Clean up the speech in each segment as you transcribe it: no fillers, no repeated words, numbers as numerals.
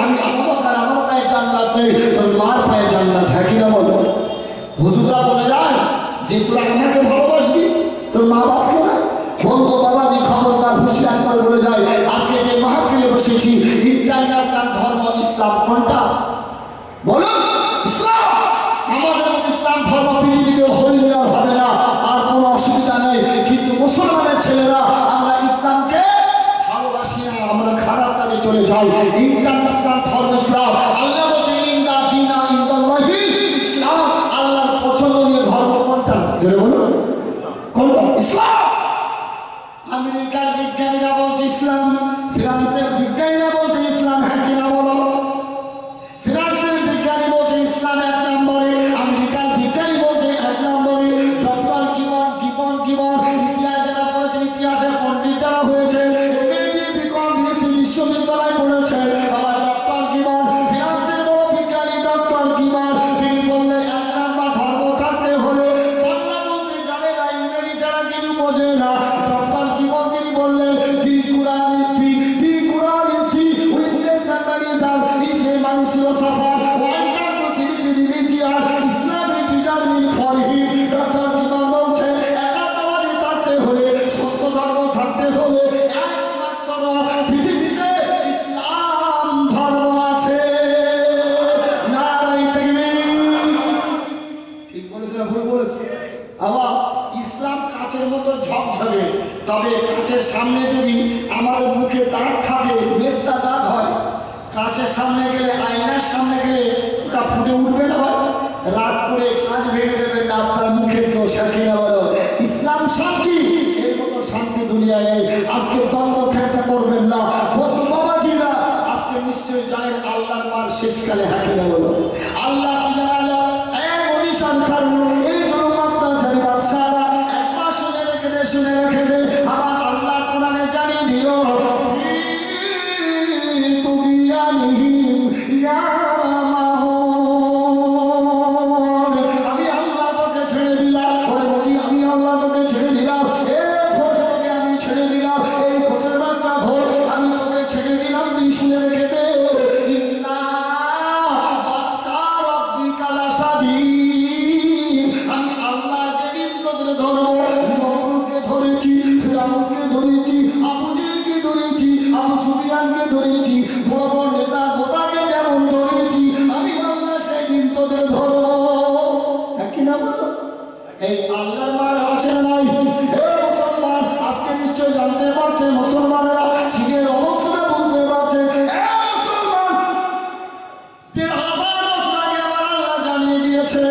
আমি আবু বকর আমার পায়ে জান্নাত নেই, তোর মার পায়ে জান্নাত। হ্যাঁ কিনা বলো? হুজুররা বলে যায় যে তোরা আমাকে ভালোবাসবি, তোর মা বাপকে না। বন্ধু বাবাজি খবরদার হুঁশিয়ার করে বলে যায়, আজকে যে মাহফিলে বসেছি ইন্টারন্যাশনাল ধর্ম ইসলাম কোনটা বলুন? ইসলাম। আমাদের ইসলাম ধর্ম পৃথিবীতে হইলে আর হবে না, আর কোনো অসুবিধা নেই। কিন্তু মুসলমানের ছেলেরা আমরা ইসলামকে ভালোবাসি না, আমরা খারাপ কাজে চলে যাই। ইন্টারন্যাশনাল ধর্ম ইসলাম। আল্লাহ বলেন ইন্না দীনা ইনদাল্লাহি ইসলাম। আল্লাহর পছন্দনীয় ধর্ম কোনটা জোরে বলুন? কোনটা? ইসলাম। আমেরিকার বিজ্ঞানীরা বলছে ইসলাম, ফ্রান্সের বিজ্ঞানীরা বলছে ইসলাম। হ্যাঁ কিনা বলো? ফ্রান্সের বিজ্ঞানী বলছে ইসলাম এক নম্বরে, আমেরিকার বিজ্ঞানী বলছে এক নম্বরে। ডক্টর গিবন ইতিহাস যারা পড়েছে, ইতিহাসের পণ্ডিত যারা হয়েছে, বিশ্ববিদ্যালয় পড়েছে, আবার ডক্টর গিবন ফ্রান্সের বড় বিজ্ঞানী ডক্টর গিবন তিনি বললেন এক নম্বর ধর্ম থাকতে হলে বাংলা বলতে জানে না, ইংরেজি ছাড়া কিছু বোঝে না। ডক্টর গিবন তিনি বললেন the Quran witness মেমোরিজাম is a মানুষ philosopher wanted to see the religion Islamic determine for him. Doctor Gibbon বলছে একাত্মবাদী থাকতে হলে, সত্য ধর্ম থাকতে হলে একমাত্র পৃথিবীতে ইসলাম ধর্ম আছে। নারায়ে তাকবীর। ঠিক বলেছে না ভুল বলেছে? আবার ইসলাম কাচের মতো ঝকঝকে, তবে কাচের সামনে যদি আমাদের মুখে দাগ থাকে, মেস্তা দাগ হয়, কাচের সামনে গেলে, আয়নার সামনে গেলে ওটা ফুটে উঠবে না। রাত করে কাঁচ ভেঙে দেবেন না, আপনার মুখের দোষ। কিনা বলো? ইসলাম শান্তি, এর মতো শান্তি দুনিয়ায় নেই। আজকে দ্বন্দ্ব ঠেকা করবেন না বন্ধু বাবাজিরা। আজকে নিশ্চয়ই জানেন আল্লাহর মার শেষকালে। হ্যাঁ কিনা বলো? আল্লাহ কি জানালো? এক অনিসংখ্যার এই জনমাত্রাচারী বাদশাহরা একবার শুনে রেখে দে, আবার আল্লাহ কোরআনে জানিয়ে দিল তুগিয়ানিহিম ইয়ামাহুন। আমি আল্লাহ তোকে ছেড়ে দিলাম। ওরে বলি আমি আল্লাহ তোকে ছেড়ে দিলাম। এ ঘোষ তোকে আমি ছেড়ে দিলাম। এই ঘোষের বাচ্চা ঘোষ আমি তোকে ছেড়ে দিলাম। তুই শুনে রেখে দে ইন্না বাদশা রাব্বিকা লাশাদীদ। আমি আল্লাহ যেদিন তোদের ধরবো, নমরুদকে ধরেছি, ফিরআউনকে ধরেছি, আবু জেহেলকে ধরেছি, আবু সুফিয়ানকে ধরেছি, বড় বড় নেতা গোতাকে যেমন ধরেছি, আমি আল্লাহ সেদিন তোদের ধরবো। একই না বলো? এই আল্লাহর মার আছে না নাই? এ মুসলমান, আজকে নিশ্চয় জানতে পারছে মুসলমানেরা চীনের অবস্থাটা বুঝতে পারছে। এ মুসলমান, ১,৫০০ বছর আগে আমার আল্লাহ জানিয়ে দিয়েছে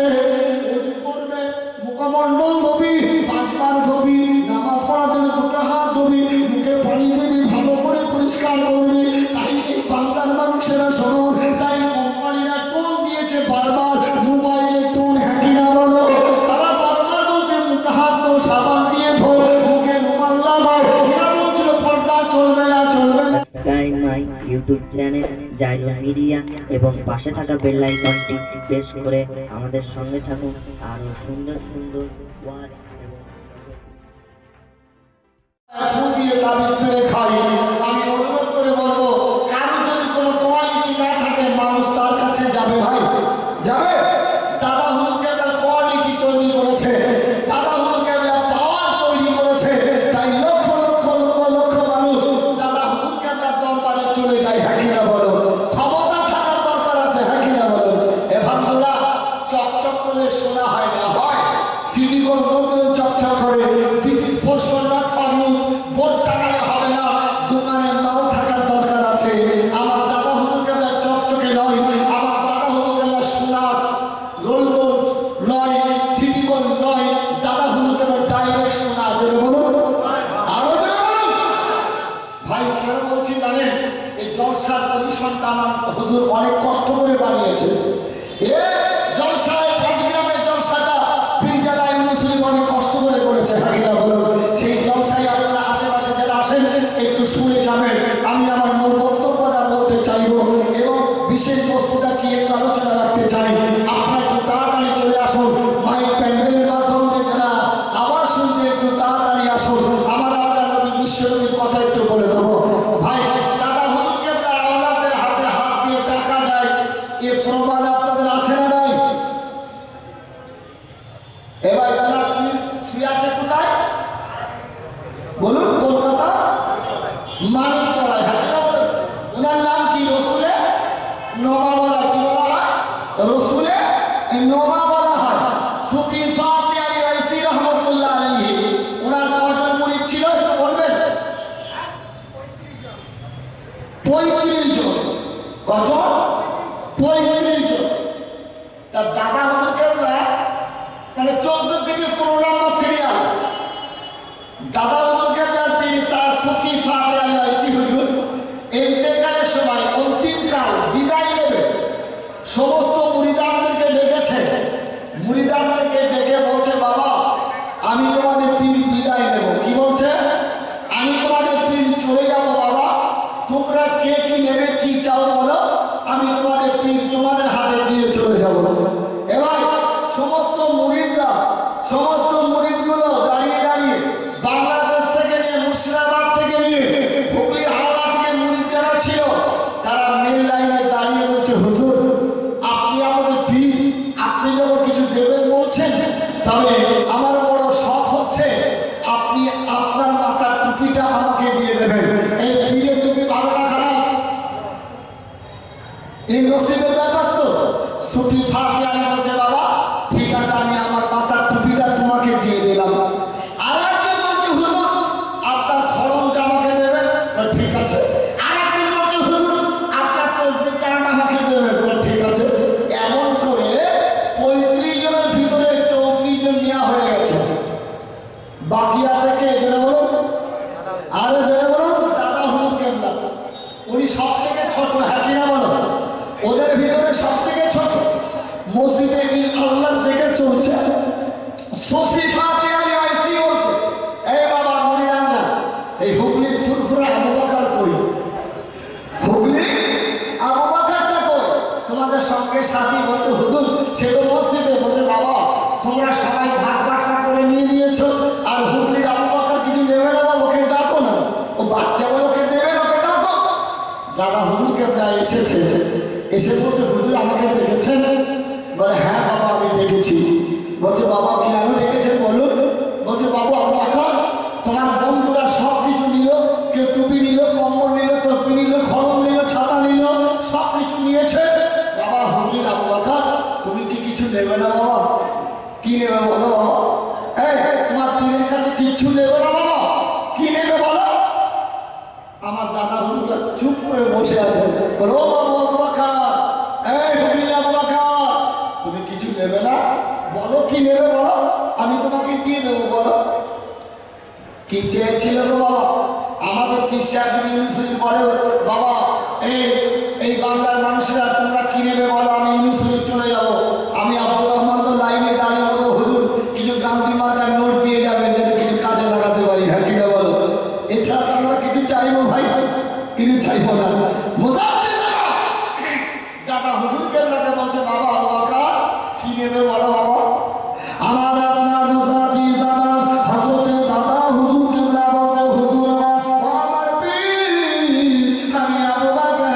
ওযু করবে, মুখমণ্ডল ধোবি, ৫ বার ধোবি, নামাজ পড়ার জন্য 2টা হাত ধোবি, মুখে পানি দিবি, ভালো করে পরিষ্কার করবি। তাই বাংলার মানুষেরা শোনো, তাই কোম্পানিরা টোন দিয়েছে বারবার, মোবাইলে টোন। হ্যাঁ কিনা বলো? তারা বারবার বলছে মুখে হাত ধো, সাবান দিয়ে ধো, মুখে রুমাল লাগাও। এরা বলছিল পর্দা চলবে না। Subscribe my YouTube channel Zairul media এবং পাশে থাকা বেল আইকনটি প্রেস করে আমাদের সঙ্গে থাকুন। আরো সুন্দর সুন্দর ওয়াজ আমি অনুরোধ করে বলবো, কারো যদি কোনো কোয়ালিটি না থাকে, মানুষ তার কাছে যাবে। ভাই যাবে? দাদা হুজুরকে তার কোয়ালিটি তৈরি করেছে, দাদা হুজুরকে পাওয়ার তৈরি করেছে, তাই লক্ষ লক্ষ লক্ষ লক্ষ মানুষ দাদা হুজুরকে তার দরবারে চলে যায়। হ্যাঁ কিনা বলো? ক্ষমতা থাকার দরকার আছে। হ্যাঁ কিনা বলো? এ বন্ধুরা, চকচক করে শোনা হয় না, হয় সিটি গোল্ড চকচক করে। This is for not for you. বোর্ড টাকায় হবে না, দোকানে মাল থাকার দরকার আছে। আমার দাদা হুজুরকে চকচকে নয়, আমার দাদা হুজুরকে সোনা রোল নয়, সিটি গোল্ড নয়, দাদা হুজুরকে ডাইরেক্ট সোনা। যেটা বলুন আরো ভাই, কেন বলছি জানেন? এই জলসার কমিশনটা আমার হুজুর অনেক কষ্ট করে বানিয়েছে। এ জলসায় 5 গ্রামের জলসাটা পীরজাদা ইউনুসরী অনেক কষ্ট করে করেছে। হ্যাঁ কিনা বলুন? সেই জলসায় আপনারা আশেপাশে যারা আসেন একটু শুনে যাবেন। আমি আমার মূল বক্তব্যটা বলতে চাইব এবং বিশেষ বস্তুটা কি একটু আলোচনা রাখতে চাই। আপনারা একটু তাড়াতাড়ি চলে আসুন। মাইক প্যান্ডেলের মাধ্যমে যারা আবার শুনতে একটু তাড়াতাড়ি আসুন। আমার আল্লাহ নবী বিশ্বনবীর কথা একটু বলে দেবো। ভাই, দাদা হুজুরকে তার আওলাদের হাতে হাত দিয়ে 35 জন। কত? 35 জন। তার দাদা হুজুর কেবলা মানে 14 থেকে 15 নম্বর সিরিয়াল। দাদা হুজুর কেবলার পীর শাহ সুফি ফাতে আলী আইসি হুজুর ইন্তেকালের সময় অন্তিম কাল বিদায় নেবে সমস্ত মুরিদানদেরকে ডেকেছে। মুরিদানদেরকে ডেকে বলছে, বাবা আমি তোমাদের পীর বিদায় নেব। কি বলছে? আমি তোমাদের পীর চলে যাবো বাবা, তোমরা কে কি নেবে, কি চাও বলো, আমি তোমাদের পীর তোমাদের হাতে দিয়ে চলে যাবো। এবার সমস্ত মুরিদগুলো দাঁড়িয়ে দাঁড়িয়ে বাংলাদেশ থেকে নিয়ে, মুর্শিদাবাদ থেকে নিয়ে, হুগলি হাওড়া থেকে মুরিদ যারা ছিল তারা মেন লাইনে দাঁড়িয়ে বলছে, হুজুর আপনি আমাদের পীর, আপনি যখন কিছু দেবেন বলছেন, তবে আমার বড় শখ হচ্ছে আপনি আপনার মাথার টুপিটা আমাকে দিয়ে দেবেন। এই পীরের টুপি ভালো না খারাপ? এই নসিবের ব্যাপার তো। সুফি ফাতে আলী বলছে, বাবা ঠিক আছে, আমি আমার মাথার টুপিটা তোমাকে দিয়ে দিলাম। আর একজন বলছে, হুজুর আপনার খড়মটা আমাকে দেবেন। ঠিক আছে। আর একজন বলছে, হুজুর আপনার তসবিহ কালাম আমাকে দেবেন। ঠিক আছে। এমন করে 35 জনের ভিতরে 34 জন নেওয়া হয়ে গেছে। বাকি আছে কে? জেনে বলুন। আরে জেনে বলুন। দাদা হুজুর কেবলা, উনি সব থেকে ছোট। হ্যাঁ কিনা বলো? ওদের ভিতরে সব থেকে ছোট। মসজিদে আল্লাহর জেগে চলছে। সুফি ফাতে আলী আইসি বলছে, এই বাবা মুরিদানরা, এই হুগলি ফুরফুরা আবু বকর কই? হুগলি আবু বকরটা কই? তোমাদের সঙ্গে সাথী বলছে, হুজুর সে তো মসজিদে। বলছে, বাবা তোমরা সবাই ভাগ বাঁটা করে নিয়ে নিয়েছো, আর হুগলির আবু বকর কিছু নেবে না, ওকে ডাকো না, ও বাচ্চা বলে ওকে দেবে, ওকে ডাকো। দাদা হুজুরকে প্রায় এসেছে, এসে বলছে, হুজুর আমাকে ডেকেছেন? বলে, হ্যাঁ বাবা আমি ডেকেছি। বলছে, বাবা কেন ডেকেছেন বলুন? বলছে, বাবু আবু বকর তোমার বন্ধুরা সব কিছু নিল, কেউ টুপি নিল, কম্বল নিল, তসবিহ নিল, খড়ম নিল, ছাতা নিল, সব কিছু নিয়েছে। বাবা হুগলির আবু বকর তুমি কি কিছু নেবে না বাবা? কি নেবে বলো বাবা? এই তোমার পীরের কাছে কিচ্ছু নেবে না বাবা? কি নেবে বলো? আমার দাদা হুজুর চুপ করে বসে আছে। বলো, ও বাবু আবু বকর, এই হুগলির আবু বকর তুমি কিছু নেবে না? বলো কি নেবে বলো, আমি তোমাকে দিয়ে দেবো। বলো কি চেয়েছিল গো বাবা? আমাদের বলে, বাবা এই বাংলার মানুষরা তোমরা কি নেবে বলো, আমি ইউনিভার্সিটি চলে যাবো। আমি আব্দুর রহমান তো লাইনে দাঁড়িয়ে বলবো, হুজুর কিছু গান্ধী মার্কার নোট দিয়ে যাবেন যাতে কিছু কাজে লাগাতে পারি। হ্যাঁ কিনা বলো? এছাড়া আমরা কিছু চাইবো ভাই? কিছু চাইবো না। দাদা হুজুর কেবলাকে বলছে, বাবা আবু বকর কি নেবে বলো বাবা? আমার আপনার মুসাফি জামান হযরতে দাদা হুজুর কেবলা বলতে, হুজুর আমার পীর, আমি আবু বকর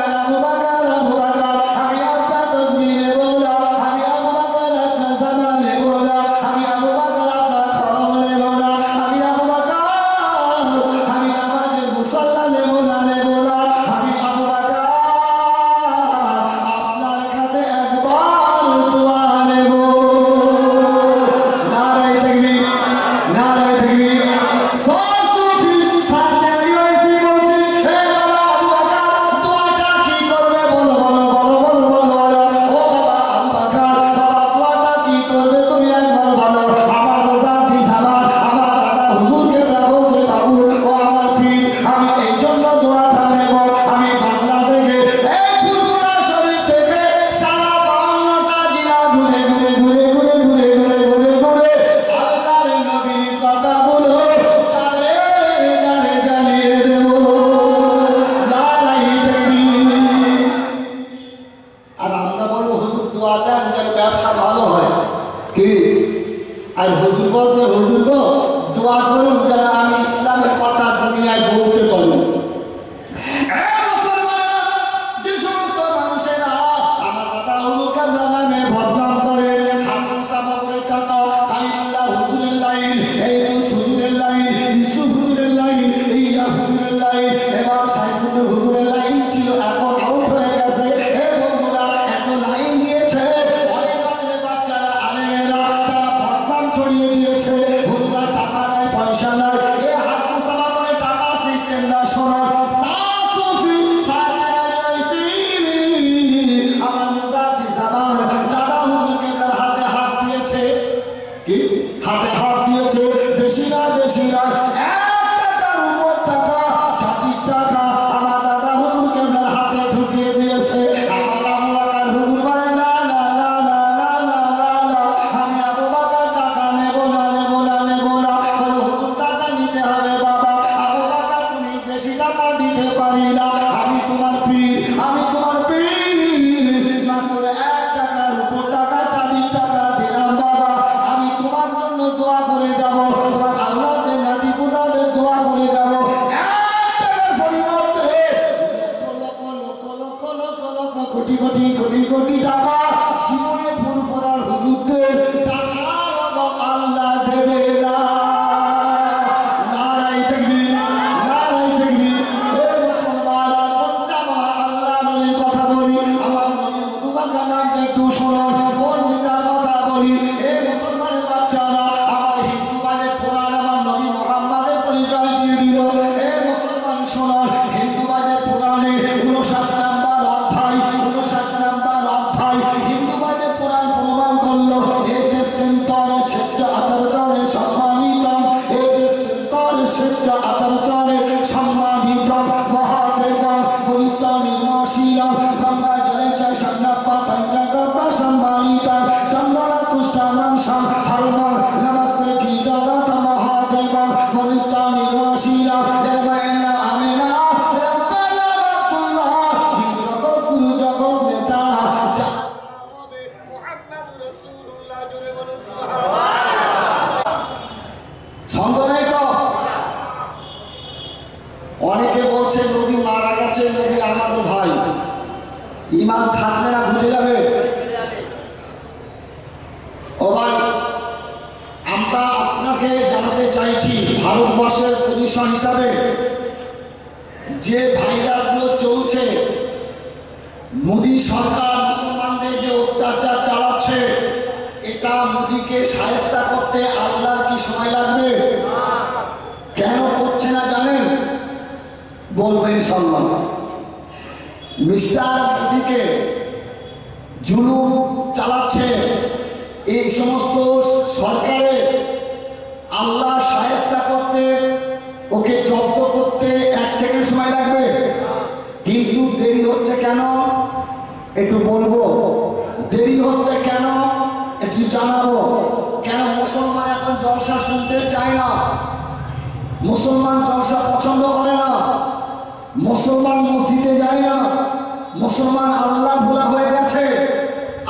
কোটি কোটি কোটি কোটি টাকা জীবনে ফুরফুরার হুজুরদের টাকার অভাব আল্লাহ দেবে না। নারায়ে তাকবীর, নারায়ে তাকবীর। এ মুসলমান, কোনটা আল্লাহ নবীর কথা বলি, আমার নবী মধুবাগা নামটা একটু শোনো, কোন নেতার কথা বলি। এ মুসলমানের বাচ্চারা, আমার হিন্দুবাদের কোরআন আমার নবী মুহাম্মাদের পরিচয় দিয়ে দিল। এ মুসলমান শোনো, হিন্দুবাদের কোরআনে 59 নাম্বার অধ্যায়, 59 নাম্বার অধ্যায় হিন্দুবাদের কোরআন প্রমাণ করলো এই দেশতন্ত্র স্বেচ্ছা আচারচরণে সম্মানিত, এই দেশতন্ত্র স্বেচ্ছা আচারচরণে সম্মানিত মহাদেব গুলিস্তান নির্মশীল গঙ্গা জলে চাই সন্ন্যাপা পঞ্চগব্বা সম্মানিত চন্দনা তুষ্টানাং হরমর নমস্তে কি জগত মহাদেব গুলিস্তান নির্মশীল দেবয়না আমিনা দেবয়না রাতুল্লাহ জগৎগুরু জগৎ নেতা হবে মুহাম্মদুর রাসূলুল্লাহ জোরে বলুন সুবহানাল্লাহ। সন্দেহ নেই তো? অনেকে বলছে নবী মারা গেছে, নবী আমাদের ভাই, ঈমান থাকবে না, বুঝে যাবে। ও ভাই, আমরা আপনাকে জানাতে চাইছি ভারতবর্ষের পজিশন হিসাবে যে ভাইরাসগুলো চলছে, মোদী সরকার মুসলমানদের যে অত্যাচার চালাচ্ছে, এটা মোদীকে শায়েস্তা করতে আল্লাহর কি সময় লাগবে? কেন করছে না জানেন? বলবেন ইনশাআল্লাহ। মিস্টার মোদীকে জুলুম চালাচ্ছে এই সমস্ত সরকারে, আল্লাহ শায়েস্তা করতে, ওকে জব্দ করতে 1 সেকেন্ড সময় লাগবে, কিন্তু দেরি হচ্ছে কেন একটু বলবো। দেরি হচ্ছে কেন একটু জানাবো। কেন মুসলমান এখন জলসা শুনতে চায় না, মুসলমান জলসা পছন্দ করে না, মুসলমান মসজিদে যায় না, মুসলমান আল্লাহ ভোলা হয়ে গেছে।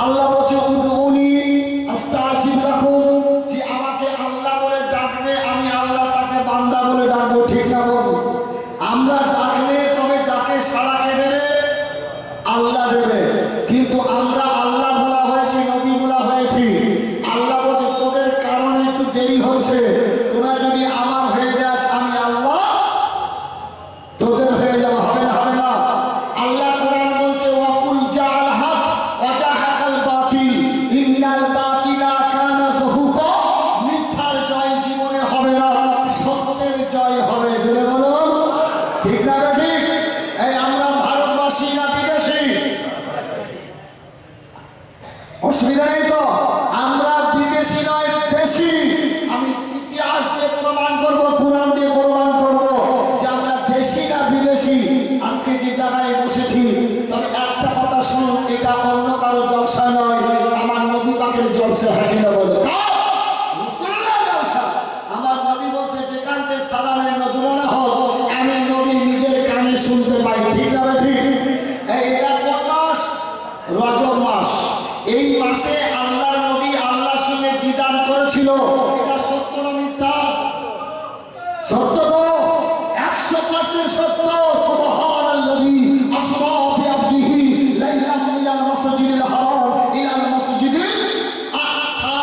আল্লাহ বলছে উদউনি আস্তাজিব লাকুম, যে আমাকে আল্লাহ বলে ডাকবে আমি আল্লাহ তাকে বান্দা বলে ডাকবো, ঠিক না বলবো? আমরা ডাকলে তবে ডাকে সাড়া কে দেবে? আল্লাহ দেবে। কিন্তু আমরা আল্লাহ ভোলা হয়েছি, নবী ভোলা হয়েছি। আল্লাহ বলছে তোদের কারণে একটু দেরি হচ্ছে, তোরা যদি আমার হয়ে যাস আমি আল্লাহ তোদের হয়ে যাওয়া হবে না, হবে না। আল্লাহ কোরআন বলছে ওয়াকুল জাআল হক ওয়া জাহাকাল বাতিল ইন্নাল বাতিলা কানা যাহুকা, মিথ্যার জয় জীবনে হবে না, সত্যের জয় হবে। জোরে বলো ঠিক না ঠিক? এই আমরা ভারতবাসী না বিদেশি? অসুবিধা নেই তো? আমরা বিদেশি নয়, দেশি। আমি ইতিহাস দিয়ে প্রমাণ করব, কোরআন দিয়ে প্রমাণ করব যে আমরা দেশি না বিদেশি। আজকে যে জায়গায় বসেছি, তবে একটা কথা শুনুন, এটা অন্য কারো জলসা নয়, আমার নবী পাকের জলসা। হ্যাঁ কিনা বলো? রাসূলুল্লাহর জলসা। আমার নবী বলছে যেখান থেকে সালামের নজরানা হোক, আমি নবী নিজের কানে শুনতে পাই, ঠিক না ঠিক? এটা কোন মাস? রজব মাস। এই মাসে আল্লাহর নবী আল্লাহর সঙ্গে দিদার করেছিল। এটা সত্য না মিথ্যা? সত্য তো, 100% সত্য। সুবহানাল্লাযী আসরা বিআবদিহি লাইলাম মিনাল মাসজিদিল হারাম ইলাল মাসজিদিল আকসা,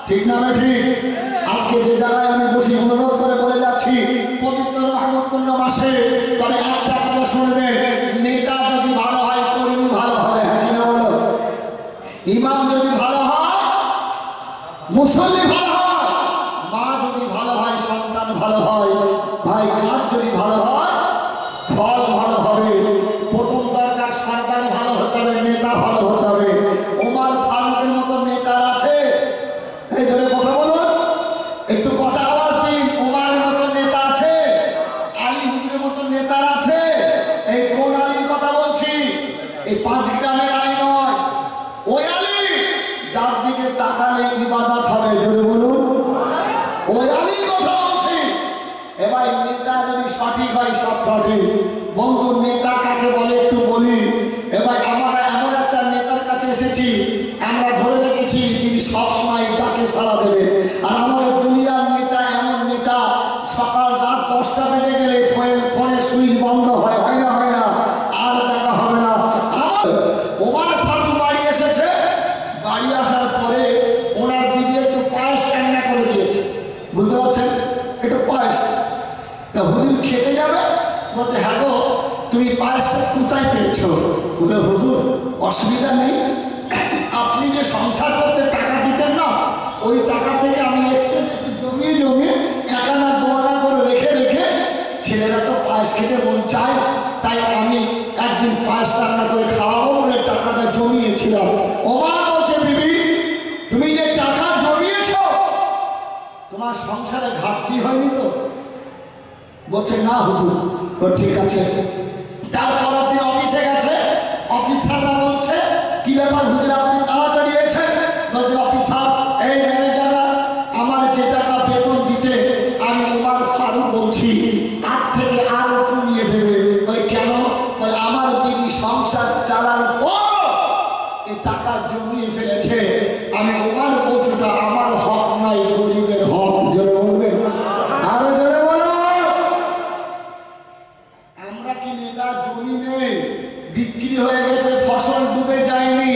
ঠিক না ঠিক? আজকে যে জায়গায় আমি বসে অনুরোধ করে বলে যাচ্ছি, পবিত্র রহমতপূর্ণ মাসে, তবে একটা কথা শুনবে, নেতা যদি ভালো হয় কর্মী ভালো হবে। হ্যাঁ কিনা বলো? ইমাম যদি ভালো হয়, মুসল্লি ভালো হয়, মা যদি ভালো হয়, সন্তান ভালো হয়, ভাই কাজ যদি ভালো হয়, ফল ভালো হবে। প্রথম দরকার সরকার ভালো হতে হবে, নেতা ভালো হতে হবে। ওমর ফারুকের মতো নেতার আছে? এই ধরে কথা বলুন, একটু কথা আওয়াজ দিন। ওমরের মতো নেতা আছে? আলী হুজুরের মতো নেতার আছে? এই কোন আলীর কথা বলছি? এই 5 গ্রামের আলী নয়, ওই আলী যার দিকে তাকালে ইবাদত হবে। জোরে বলুন, ওই আলীর কথা বলছি। এবার নেতা যদি সঠিক হয়, সব সঠিক। বন্ধু, নেতা কাকে বলে একটু বলি। এবার আমরা এমন একটা নেতার কাছে এসেছি, আমরা ধরে রেখেছি তিনি সবসময় ডাকে সাড়া দেবে। আর আমাদের দুনিয়ার নেতা এমন নেতা, সকাল রাত 10টা বেজে গেলে ফোনের সুইচ বন্ধ হয়, হয় না? আর দেখা হবে না। বলছে হ্যাঁ গো, তুমি পায়েসটা কোথায় পেয়েছো? বলে হুজুর অসুবিধা নেই, আপনি যে সংসার করতে টাকা দিতেন না, ওই টাকা থেকে আমি একটু জমিয়ে জমিয়ে একানা দোয়ানা করে রেখে রেখে, ছেলেরা তো পায়েস খেতে মন চায়, তাই আমি একদিন পায়েস রান্না করে খাওয়াবো বলে টাকাটা জমিয়েছিলাম। ওমা বলছে বিবি, তুমি যে টাকা জমিয়েছ তোমার সংসারে ঘাটতি হয়নি তো? বলছে না হুজুর। তো ঠিক আছে। তারপর দিন অফিসে গেছে, অফিসাররা বলছে কি ব্যাপার হুজুর আপনি তাড়াতাড়ি এসেছেন? বলছে অফিসার, এই ম্যানেজাররা আমার যে টাকা বেতন দিতে আমি ওমর ফারুক বলছি, তার থেকে আরো কমিয়ে দেবে। বলে কেন? বলে আমার বিবি সংসার চালার পর এই টাকা জমিয়ে ফেলেছে, আমি ওমর বলছিটা আমার হক নাই, গরিবের হক। জোরে বলবেন, আরো জোরে বলো। আমরা কি নেতা জমি নেই, বিক্রি হয়ে গেছে, ফসল ডুবে যায়নি,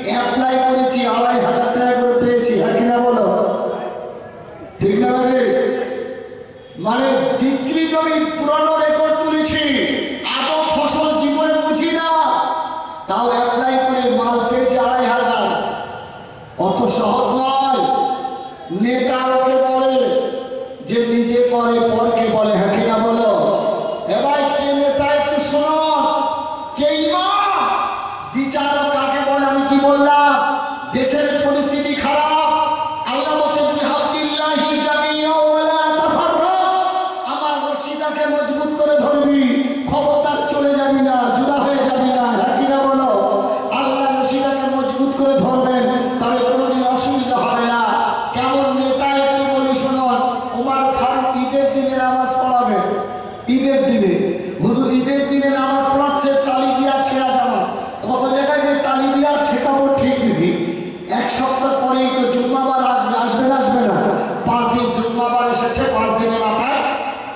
অ্যাপ্লাই করেছি ২৫০০ টাকা করে পেয়েছি, হ্যাঁ কিনা বলো? ঠিক না? মানে বিক্রি জমি পুরনো রেকর্ড তুলেছি, আদৌ ফসল জীবনে বুঝি না, তাও অ্যাপ্লাই করে মাল পেয়েছি ২৫০০। অত সহজ নয়। নেতা ওকে বলে যে নিজে করে পরকে বলে, হ্যাঁ কিনা বলো? এবার কে নেতা একটু শোনো, কে ইমাম? বিচারক কাকে বলে? আমি কি বললাম? দেশের পরিস্থিতি খারাপ, আল্লাহ বলছেন বিহাব্বিল্লাহি জামিয়া ওয়ালা তাফাররাক, আমার রশিদাকে মজবুত করে ধরবি, খবরদার চলে যাবি না, জুদা হয়ে যাবি না, হ্যাঁ কিনা বলো? আল্লাহ রশিদাকে মজবুত করে ধরবেন, তবে কোনোদিন অসুবিধা হবে না। কেমন নেতা একটু বলি শুনুন। ওমর ফারুক ঈদের দিনে নামাজ পড়াবে, ঈদের দিনে হুজুর ঈদের দিনে নামাজ পড়াচ্ছে, তালি দিয়া ছেঁড়া জামা। কত জায়গায় যে তালি দিয়া ছেঁকাবো ঠিক নেই। এক সপ্তাহ পরেই তো জুম্মাবার আসবে, আসবে না আসবে না? 5 দিন জুম্মাবার এসেছে, 5 দিনের মাথায়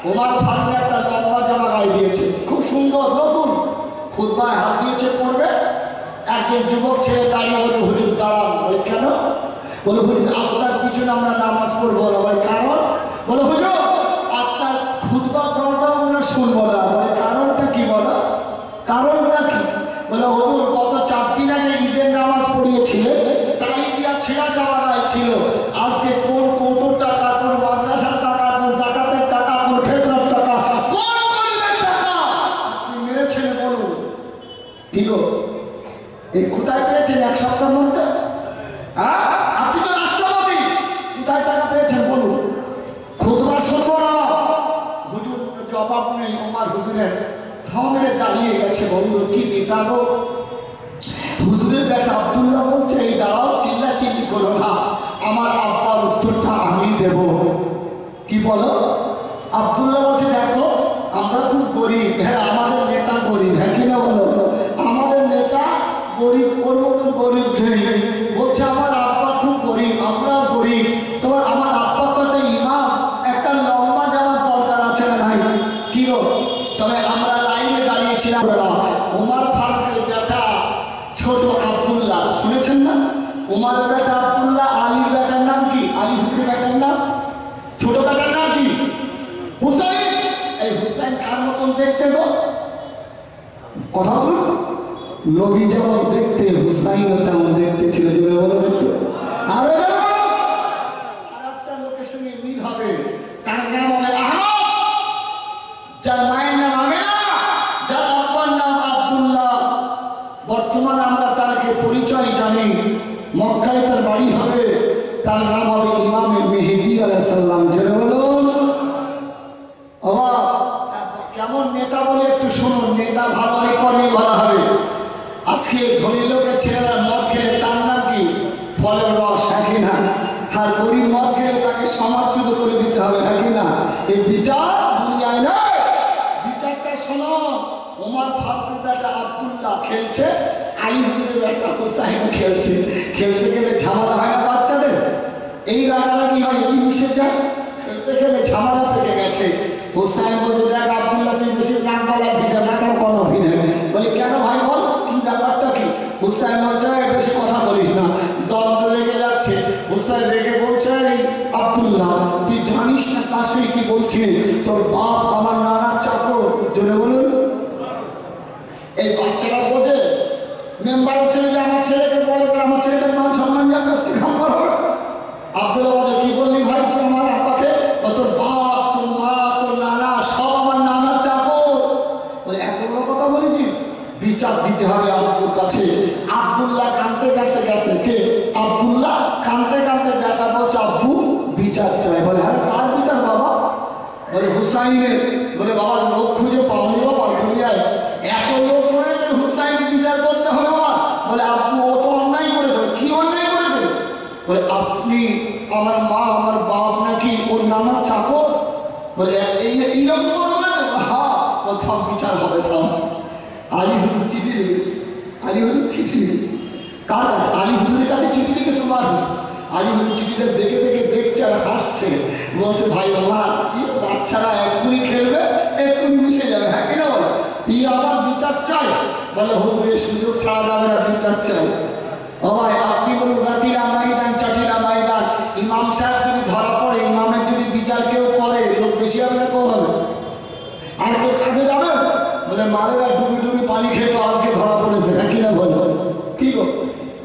ওমর ফারুক একটা লম্বা জামা গায়ে দিয়েছে, খুব সুন্দর নতুন, খুতবায় হাত দিয়েছে পড়বে। একজন যুবক ছেলে দাঁড়িয়ে বলে হুজুর দাঁড়ান। বলে কেন? বলে হুজুর আপনার পিছনে আমরা নামাজ পড়বো না। বলে কারণ? বলে হুজুর আপনার খুতবা পড়াটা আমরা শুনবো না। বলে কারণটা কি? বলো কারণটা কি? বলে হুজুর গত 4 দিন আগে ঈদের নামাজ পড়িয়েছিলেন, তাই দিয়া ছেঁড়া জামা গায়ে ছিল, আজকে কোন কৌটোর টাকা, কোন মাদ্রাসার টাকা, কোন জাকাতের টাকা, কোন ফেতরার টাকা, কোন গরিবের টাকা আপনি মেরেছেন বলুন। কি গো, এই কোথায় পেয়েছেন 1 সপ্তাহের মধ্যে? হ্যাঁ, আপনি তো রাষ্ট্রপতি, কোথায় টাকা পেয়েছেন বলুন? খুতবা শুনবো না। হুজুর জবাব নেই। ওমর হুজুরের থামে দাঁড়িয়ে গেছে। বন্ধু কি নেতা গো। হুজুরের বেটা আব্দুল্লাহ বলছে এই দাঁড়াও, চিল্লাচিল্লি করো না, আমার আব্বার উত্তরটা আমি দেব। কি বলো? আব্দুল্লাহ বলছে দেখো আমরা খুব গরিব, হ্যাঁ আমাদের নেতা গরিব, হ্যাঁ কিনা বলো? আমাদের নেতা গরিব, ওর মতন গরিব ধরি। বলছে আমার আব্বা খুব গরিব, আমরাও গরিব, তোমার আমার আব্বা তো একটা ইমাম, একটা লম্বা জামার দরকার আছে না নাই? কি গো, তবে আমরা লাইনে দাঁড়িয়েছিলাম। ওমর ফারুকের বেটা ছোট আব্দুল্লাহ, শুনেছেন না? ওমরের বেটা আব্দুল্লাহ, আলীর বেটার নাম কি? আলী হুসেনের বেটার নাম, ছোট বেটার নাম কি? হুসাইন। এই হুসাইন কার মতন দেখতে গো? কথা বলুন। নবী যেমন দেখতে, হুসাইনও তেমন দেখতে ছিল। জোরে বলো একটু। আর একটা লোকের সঙ্গে মিল হবে, তার নাম হবে আহমদ, যার মায়ের নাম আমেনা, যার আব্বার নাম আব্দুল্লাহ। বর্তমানে আমরা তারকে পরিচয় জানি, মক্কায় তার বাড়ি হবে, তার নাম হবে ইমামে মেহেদী আলাইহিস সালাম। জোরে বলুন। কেমন নেতা বলে একটু শুনুন। নেতা ভালো হলে কর্মী ভালো হবে। আজকে ধনী লোকের ছেলেরা মদ খেলে তার নাম কি? ফলের রস, হ্যাঁ কিনা? আর গরিব মদ খেলে তাকে সমাজচ্যুত করে দিতে হবে, হ্যাঁ কিনা? এই বিচার দুনিয়ায় নয়। বিচারটা শোনো। ওমর ফারুকের বেটা আব্দুল্লাহ খেলছে, আলী হুজুরের বেটা হুসাইন খেলছে। খেলতে গেলে ঝামেলা হয় না বাচ্চাদের? এই রাগারাগি হয়, কি মিশে যায়, খেলতে খেলে ঝামেলা পেকে গেছে। হুসাইন বলছে দেখ আব্দুল্লাহ তুই বেশি নাক গলা দিতে না, কেন কোনো অভিনয়? বলে কেন ভাই বল, কি ব্যাপারটা কি? হুসাইন বলছে বেশি কথা বলিস না, দ্বন্দ্ব লেগে যাচ্ছে। হুসাইন রেগে বলছে আব্দুল্লাহ তুই জানিস না কাছে কি বলছিস? তোর বাপ আমার নানার চাকর। জোরে বলুন মেম্বারের ছেলে যে আমার ছেলেকে বলে করে আমার ছেলেকে মান সম্মান যাবে আজকে খাম্বার হবে। আব্দুল বাজা কি বললি ভাই তুই আমার আব্বাকে? তোর বাপ তোর মা তোর নানা সব আমার নানার চাকর। বলে এত বড় কথা বলেছি? বিচার দিতে হবে আব্বুর কাছে। আব্দুল্লাহ কাঁদতে কাঁদতে গেছে। কে? আব্দুল্লাহ কাঁদতে কাঁদতে বেটা বলছে আব্বু বিচার চাই। বলে হ্যাঁ কার বিচার বাবা? বলে হুসাইনের। বলে বাবা লোক খুঁজে পাওনি বাবা দুনিয়ায় এত লোক রয়েছে হুসাইন বিচার করতে হবে আমার। বলে আব্বু ও তো অন্যায় করেছে। কি অন্যায় করেছে? বলে আপনি আমার মা আমার বাপ নাকি ওর নানার চাকর? বলে এইরকম কথা বলে? হ্যাঁ। থাম বিচার হবে থাম। আলী হুজুর চিঠি লিখেছে। আলী হুজুর চিঠি লিখেছে কার কাছে? আলী হুজুরের কাছে চিঠি লিখেছে মানুষ। আলী হুজুর চিঠিটা দেখে দেখে দেখছে আর হাসছে। বলছে ভাই আমার বাচ্চারা এক্ষুনি খেলবে এক্ষুনি মিশে যাবে। হ্যাঁ কিনা বলে তুই আবার বিচার চাই? বলে হুজুরের সুযোগ ছাড়া যাবে না বিচার চাই। ও ভাই আপনি বলুন রাতিরা ময়দান চাটিরা ময়দান ইমাম সাহেব যদি ধরা পড়ে ইমামের যদি বিচার কেউ করে লোক বেশি হবে না কম হবে? আর কেউ কাজে যাবে? বলে মারেরা ডুবি ডুবি পানি খেয়ে তো আজকে ধরা পড়েছে। হ্যাঁ কিনা বলো কি গো?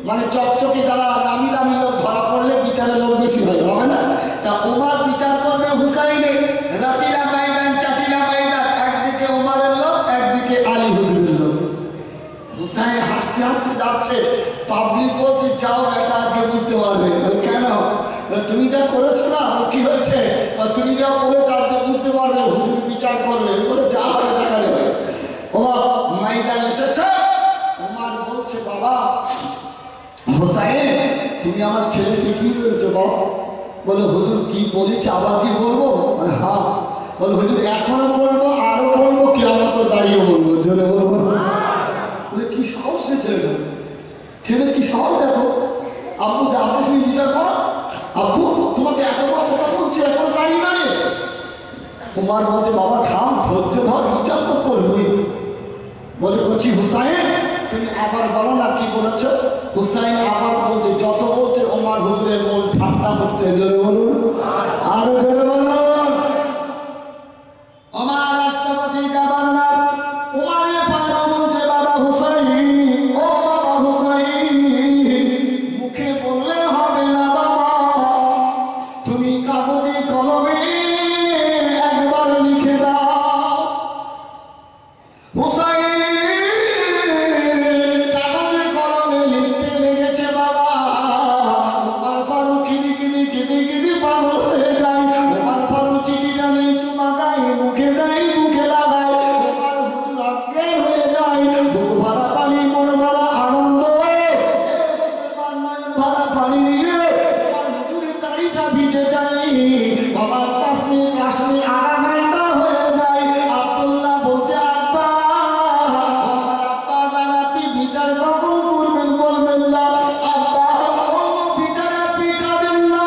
মানে চকচকে যারা দামি দামি লোক ধরা পড়লে বিচারে লোক বেশি হয় হবে না? তা ওমার বিচার করবে হুসাইনের রাতিরা ময়দান চাটিরা ময়দান একদিকে ওমারের লোক একদিকে আলী হুজুরের লোক। হুসাইন হাসতে হাসতে যাচ্ছে। পাবলিক বলছে যাও বেটা আজকে বুঝতে পারবে। কেন? তুমি যা করেছো না কি হয়েছে? তুমি যা করেছো আজকে বুঝতে পারবে হুজুর বিচার করবে। বলে যা হবে দেখা যাবে। ও ময়দান এসেছে। ওমর বলছে বাবা হুসাইন তুমি আমার ছেলেকে কি বলেছো বাবা? বলে হুজুর কি বলেছে আবার কি বলবো? বলে হ্যাঁ। বলে হুজুর এখনো বলবো আরো বলবো কিয়ামত দাঁড়িয়ে বলবো জোরে বলবো। বলে কি সাহস ছেলেটা? ছেলে কি সাহস দেখো। আব্বু আব্বু তুমি বিচার করো। আব্বু তোমাকে এত বড় কথা বলছে এখনো দাঁড়িয়ে দাঁড়িয়ে। কুমার বলছে বাবা থাম ধৈর্য ধর বিচার তো করবি। বলে করছি হুসাইন তুমি আবার বলো না কি বলেছ? হুসাইন আবার বলছে যত বলছে ওমর হুজুরের মন ঠান্ডা হচ্ছে জোরে বলুন আরো জোরে বলুন। আমার রাষ্ট্রপতি গভর্নর ওমরে ফারুক বলছে বাবা হুসাইন ও বাবা হুসাইন মুখে বললে হবে না বাবা তুমি কাগজে কলমে একবার লিখে দাও। হুসাইন কাগজে কলমে লিখতে লেগেছে বাবা। ওমর ফারুক কিদি কিদি কিদি কিদি পাগল হয়ে যায়। ওমর ফারুক চিঠিটা নেই চুমা গায়ে মুখে দেয় মুখে লাগায়। ওমর হুজুর অজ্ঞান হয়ে যায়। বুক ভরা পানি মন ভরা আনন্দ মুসলমান নয়ন ভরা পানি নিয়ে ওমর হুজুরের দাড়িটা ভিজে যায়। আমার পাশে আসলে আধা ঘন্টা হয়ে যায়। আব্দুল্লাহ বলছে আব্বা আমার আব্বা জানাতি বিচার কখন করবেন বলবেন না। আব্বা অন্য বিচারে আপনি কাঁদেন না।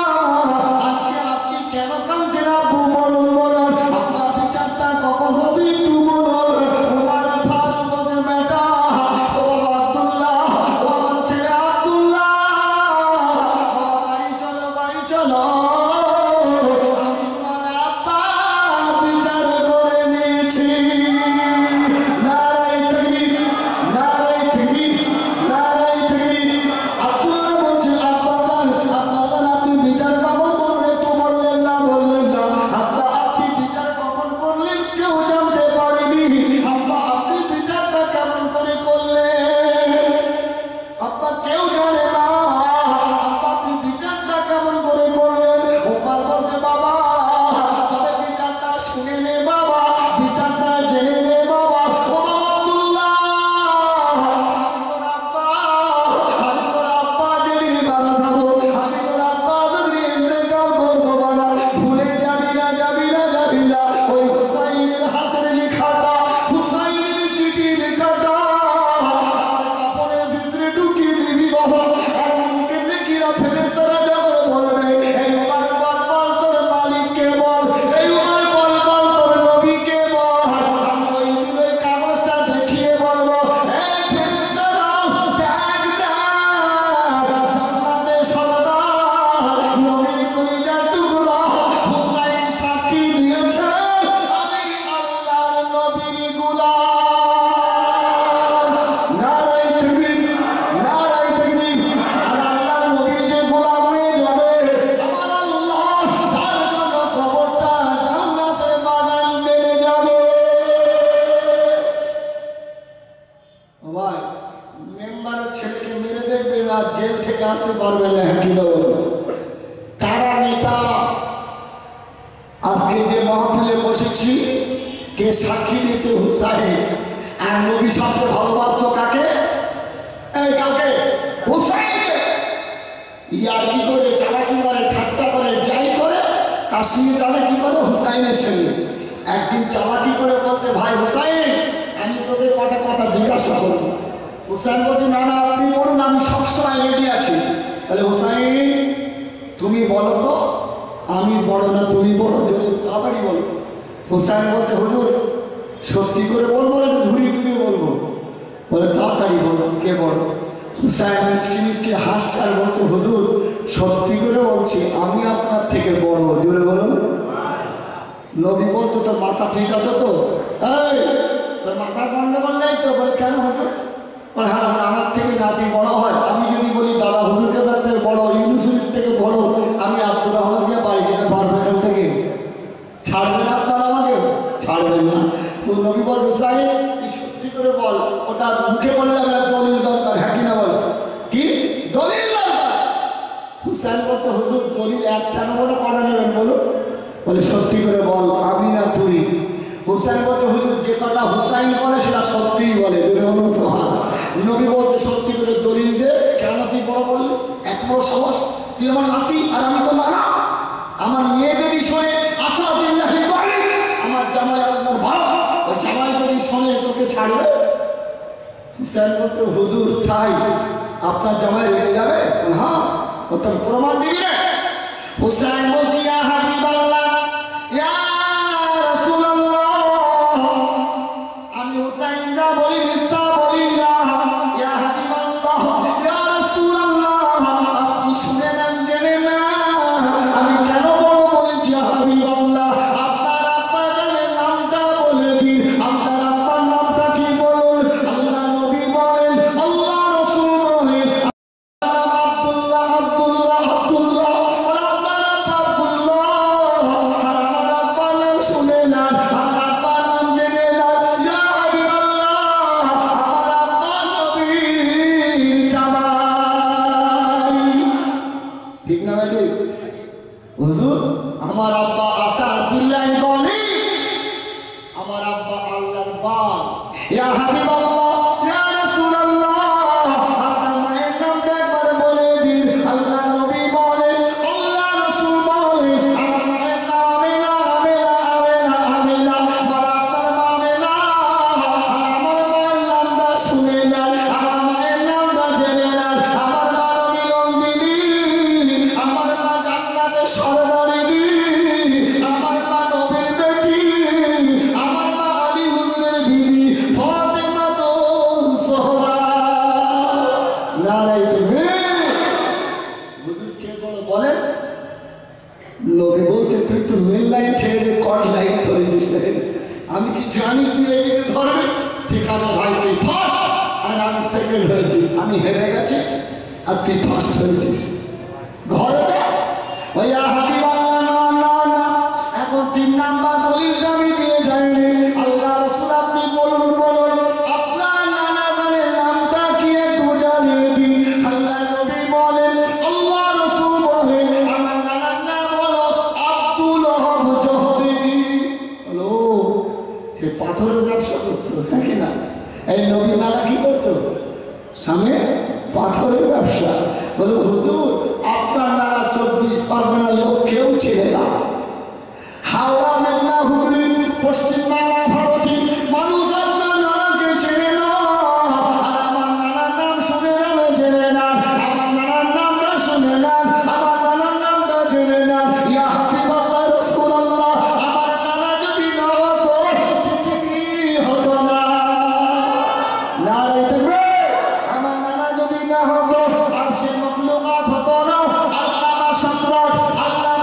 আজকে আপনি কেন কাঁদছেন আব্বু বলুন বলুন। আপনার বিচারটা কখন হবে একটু বলুন। ওমর ফারুক বলছে বেটা ও বাবা আব্দুল্লাহ ও আমার ছেলে আব্দুল্লাহ বাবা বাড়ি চলো বাড়ি চলো। আমি তোমার আব্বা বিচার করে নিয়েছি। নারায়ে তাকবীর নারায়ে তাকবীর মেম্বারের ছেলেকে মেরে দেখবেন আর জেল থেকে আসতে পারবেন না। হ্যাঁ কি বলবো? কারা নেতা? আজকে যে মাহফিলে বসেছি, কে সাক্ষী দিয়েছে? হুসাইন। আর নবী সবচেয়ে ভালোবাসতো কাকে? এই কাকে? হুসাইনকে। ইয়ার কি করে, চালাকি করে, ঠাট্টা করে, যাই করে, তার সঙ্গে চালাকি করে হুসাইনের সঙ্গে। একদিন চালাকি করে বলছে, ভাই হুসাইন, আমি তোকে কটা কথা জিজ্ঞাসা করবো। হুসাইন বলছে, না না আপনি বলুন, আমি সবসময় রেডি আছি। তাহলে হুসাইন তুমি বলো তো, আমি বড় না তুমি বলো, যদি তাড়াতাড়ি বলো। হুসাইন বলছে, হুজুর সত্যি করে বলবো না ঘুরিয়ে ঘুরিয়ে বলবো? বলে তাড়াতাড়ি বলো, কে বলো? হুসাইন মুচকি মুচকি হাসছে আর বলছে, হুজুর সত্যি করে বলছি, আমি আপনার থেকে বড়। জোরে বলো। নবী বলছে, তোর মাথা ঠিক আছে তো? এই তোর মাথা গন্ডগোল নেই তো? বলে কেন হুজুর? বলে হ্যাঁ, আমার থেকে নাতি বড় হয়। আমি যদি বলি দাদা হুজুরকে থেকে বড়, ইউনুসুফের থেকে বড়, আমি আব্দুর রহমানকে বাড়ি যেতে পারবো এখান থেকে? ছাড়বেন আপনারা আমাকে? ছাড়বেন না। নবী বল, হুসাইন সত্যি করে বল, ওটা মুখে বললে আমার দলিল দরকার। হ্যাঁ কিনা বল? কি দলিল দরকার? হুসাইন বলছে, হুজুর দলিল একটা নম্বরে করা নেবেন বলো? বলে সত্যি করে বল, আমি না তুই? হুসাইন বলছে, হুজুর যে কটা হুসাইন বলে সেটা সত্যিই বলে। নবী বলছে, সত্যি করে দলিল দে। কেন তুই বড় বললি? এত বড় সাহস? তুই আমার নাতি আর আমি তো নানা। আমার মেয়েদেরই শোনে আশা বিল্লাহি বাড়ি, আমার জামাই আল্লাহর ভালো, ওই জামাই যদি শোনে তোকে ছাড়বে? হুসাইন বলছে, হুজুর তাই আপনার জামাই রেগে যাবে? হ্যাঁ, ও তোর প্রমাণ দিবি না? হুসাইন বলছে, ইয়া হাবিবাল্লাহ, ইয়া রাসূলুল্লাহ, আমি হুসাইন যা বলি মিথ্যা বলি না। ইয়া হাবিবাল্লাহ, ইয়া রাসূলুল্লাহ, আপনি শুনে নেন, জেনে না আমি কেন বড় বলেছি। ইয়া হাবিবাল্লাহ, আপনার আব্বা জানের নামটা বলে দিন। আপনার আব্বার নামটা কি বলুন? আল্লাহ নবী বলেন, আল্লাহ রাসূল বলেন, আব্দুল্লাহ আব্দুল্লাহ আব্দুল্লাহ। আমার আব্দুল্লাহ, আর আমার আব্বার নাম শুনে না, আমার আব্বার নাম জেনে না। ইয়া হাবিবাল্লাহ, আমার আব্বা নবীর জামাই। ঠিক না ভাই? হুজুর আমার আব্বা আসাদুল্লাহ গনি, আমার আব্বা আল্লাহর বাগ। ইয়া হাবিবাল্লাহ, ইয়া রাসূলুল্লাহ, আপনার মায়ের নামটা একবার বলে দিন। আল্লাহ নবী বলেন, আল্লাহ রাসূল বলেন, আমার মায়ের নাম আমিনা, আমিনা, আমিনা, আমিনা। বলে আপনার মা আমিনা, আর আমার মায়ের নামটা শুনে নেন, আমার মায়ের নামটা জেনে নেন। আমার মা নবী নন্দিনী, আমার মা জান্নাতের সরদারিনী, আমার মা নবীর বেটি, আমার মা আলী হুজুরের বিবি ফাতেমা তো সোহরা। নারায়ে তাকবীর। হুজুর কে বলে বলেন? নবী বলছে, তুই তো মেন লাইন ছেড়ে দিয়ে কট লাইন ধরেছিস। আমি কি জানি তুই এদিকে ধরবি? ঠিক আছে ভাই, তুই ফার্স্ট আর আমি সেকেন্ড হয়েছি। আমি হেরে গেছি আর তুই ফার্স্ট হয়েছিস। ঘরে যা। ইয়া হাবিবাল্লাহ, না না না, এখন 3 নাম্বার দলিলটা আমি দিয়ে যাইনি। আল্লাহ রাসূল আপনি বলুন, বলুন আপনার নানা জানের নামটা কি একটু জানিয়ে দিন। আল্লাহ নবী বলেন, আল্লাহ রাসূল বলেন, আমার নানার নাম হলো আব্দুল ওহাব জোহরি। হ্যালো, সে পাথরের ব্যবসা করতো নাকি না? এই নবী নানা কি করতো? সামনে পাথরের ব্যবসা। বলে হুজুর আপনার নানা 24 পরগনার লোক কেউ ছিলেন না। হাওড়া, মেঘনা, হুগলি, পশ্চিম বাংলা, ভারতী মানুষ আপনার নানাকে চেনে না। আর আমার নানার নাম শুনে নেন, জেনে না, আমার নানার নামটা শুনে নেন, আমার নানার নামটা জেনে নেন। ইয়া হাবিবাল্লাহ রাসূলুল্লাহ, আমার নানা যদি না হতো পৃথিবী হতো না। নারায়ে তাকবীর। আমার নানা যদি না হতো আরশে মাখলুকাত হতো না। আল্লামা সম্রাট, আল্লামা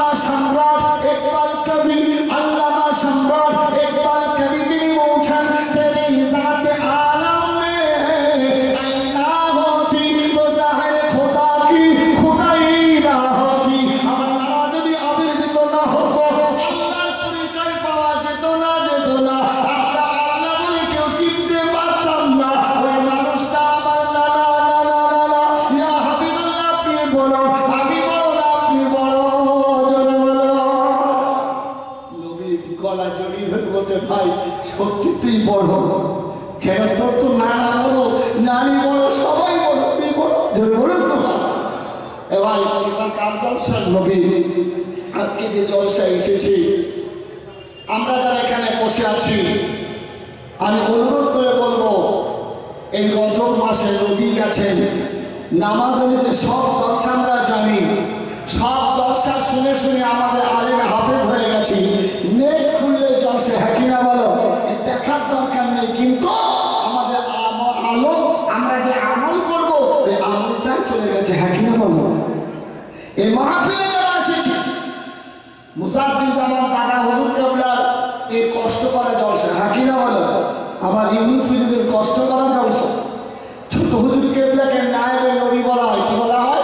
বড় কেন তোর তো নানা বড় নানি বড় সবাই বড় তুই বড় ধরে বলেছ এবার কার জলসার নবী আজকে যে জলসা এসেছি আমরা যারা এখানে বসে আছি আমি অনুরোধ করে বলবো এই রজব মাসে নবী গেছেন নামাজে যে সব জলসা আমরা জানি সব জলসা শুনে শুনে আমাদের আলেম হাফেজ হয়ে গেছি নেট খুললে জলসে হাকিনা বলো দেখার দরকার নেই কিন্তু আমাদের আলো আমরা যে আমল করবো এই আমলটাই চলে গেছে হাকিনা বলো এই মাহফিলে যারা এসেছি মুসাদ্দিস আমার দাদা হুজুর কেবলার এই কষ্ট করা জলসা হাকিনা বলো আমার ইউনুস হুজুরের কষ্ট করা জলসা ছোট হুজুর কেবলাকে নায়েবে নবী বলা হয় কি বলা হয়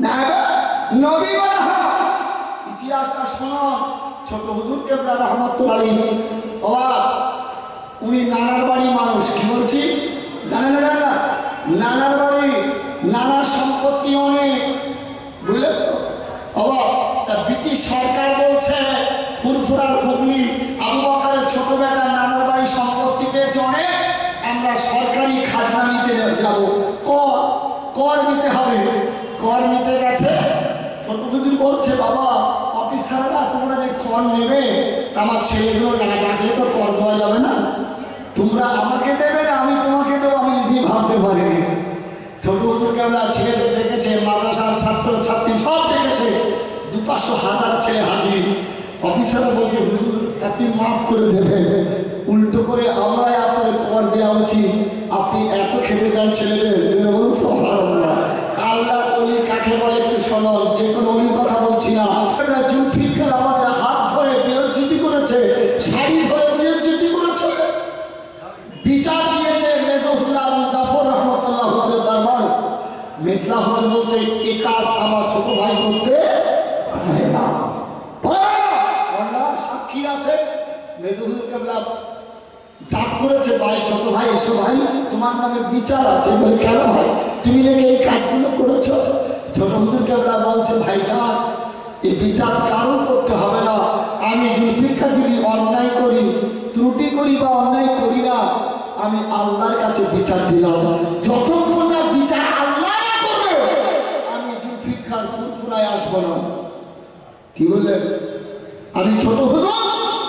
নায়েবে নবী বলা হয় ইতিহাসটা শোনো ছোট হুজুর কেবলা রহমতুল্লাহ আলাইহি বাবা উনি নানার বাড়ি মানুষ কি বলছি জানেন না নানার বাড়ি নানার সম্পত্তি অনেক বুঝলেন তো বাবা তা ব্রিটিশ সরকার বলছে ফুরফুরার হুগলি আবু বকরের ছোট বেটা নানার বাড়ি সম্পত্তি পেয়েছে অনেক আমরা সরকারি খাজনা নিতে যাব কর নিতে হবে কর নিতে গেছে ছোট হুজুর বলছে বাবা অফিসাররা তোমরা যে কর নেবে আমার ছেলেগুলো না ডাকলে তো কর দেওয়া যাবে না তোমরা আমাকে দেবে না আমি তোমাকে দেবো আমি নিজেই ভাবতে পারিনি ছোট হুজুর কেবলা ছেলেদের ডেকেছে মাদ্রাসার ছাত্র ছাত্রী সব ডেকেছে 200-500 ছেলে হাজির অফিসাররা বলছে হুজুর আপনি মাফ করে দেবেন উল্টো করে আমরাই আপনাদের কর দেওয়া উচিত আপনি এত খেতে দেন ছেলেদের বলুন সুবহানাল্লাহ আল্লাহ ওলি কাকে বলে একটু শোনো যে কোনো ওলির কথা বলছি না জুলফিকার আমাদের হাত ধরে বেইজ্জতি করেছে শাড়ি ধরে বেইজ্জতি করেছে বিচার দিয়েছে মেজহুল্লাহ মুজাফর রহমতুল্লাহ হুজুরের দরবার মেজলা হুজুর বলছে এই কাজ আমার ছোট ভাই করতে পারে না সাক্ষী আছে মেজহুল কেবলা ডাক করেছে ভাই ছোট ভাই এসো ভাই তোমার নামে বিচার আছে বলে কেন ভাই তুমি নাকি এই কাজগুলো করেছো ছোট হুজুর কেবলা বলছে ভাই যান এই বিচার কারো করতে হবে না আমি জুলফিকার যদি অন্যায় করি ত্রুটি করি বা অন্যায় করি না আমি আল্লাহর কাছে বিচার দিলাম যতক্ষণ না বিচার আল্লাহ করবে আমি জুলফিকার ফুরফুরায় আসবো না কি বললেন আমি ছোট হুজুর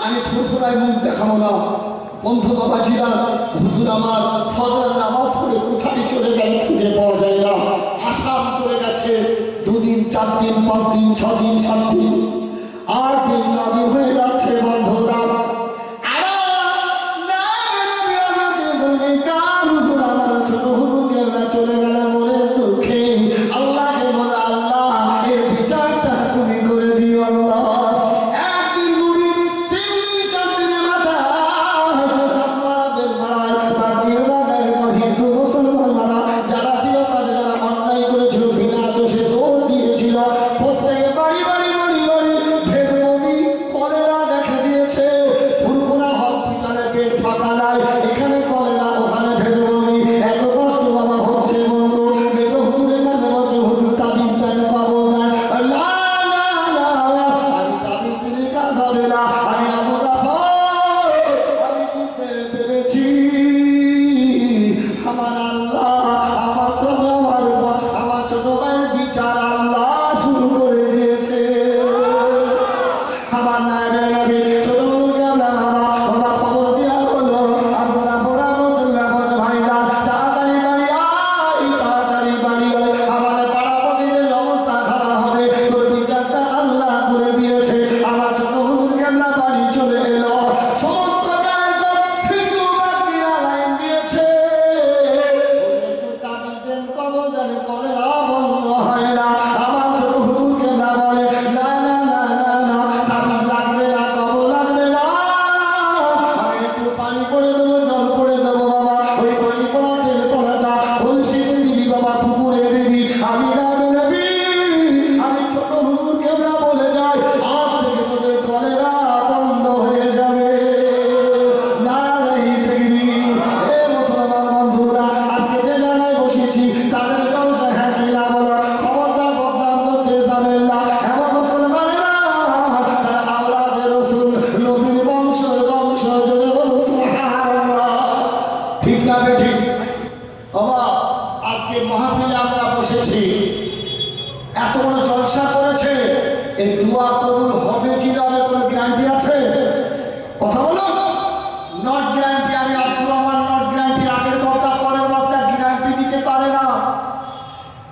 আমি ফুরফুরায় মুখ দেখাবো না বন্ধু বাবাজিরা হুজুর আমার ফজর নামাজ পড়ে কোথায় চলে গেল খুঁজে পাওয়া যায় না আসাম চলে গেছে 2 দিন 4 দিন 5 দিন 6 দিন 7 দিন 8 দিন 9 দিন হয়ে যাচ্ছে বন্ধুরা ছোট হুজুর চলে গেল মনে দুঃখে আল্লাহকে বলে আল্লাহ এর বিচারটা তুমি করে দিও আল্লাহ যারা ছিল তাদের যারা অন্যায় করেছিল বিনা দোষে দৌড় দিয়েছিল প্রত্যেকে বাড়ি বাড়ি বাড়ি আজকে মাহফিলে আমরা বসেছি, এত বড় জলসা করেছে, এই দোয়া কবুল হবে কি না হবে কোনো গ্যারান্টি আছে? কথা বলো। Not guarantee. আমি আব্দুর রহমান, নট গ্যারান্টি। আগের বক্তা পরের বক্তা গ্যারান্টি দিতে পারে না।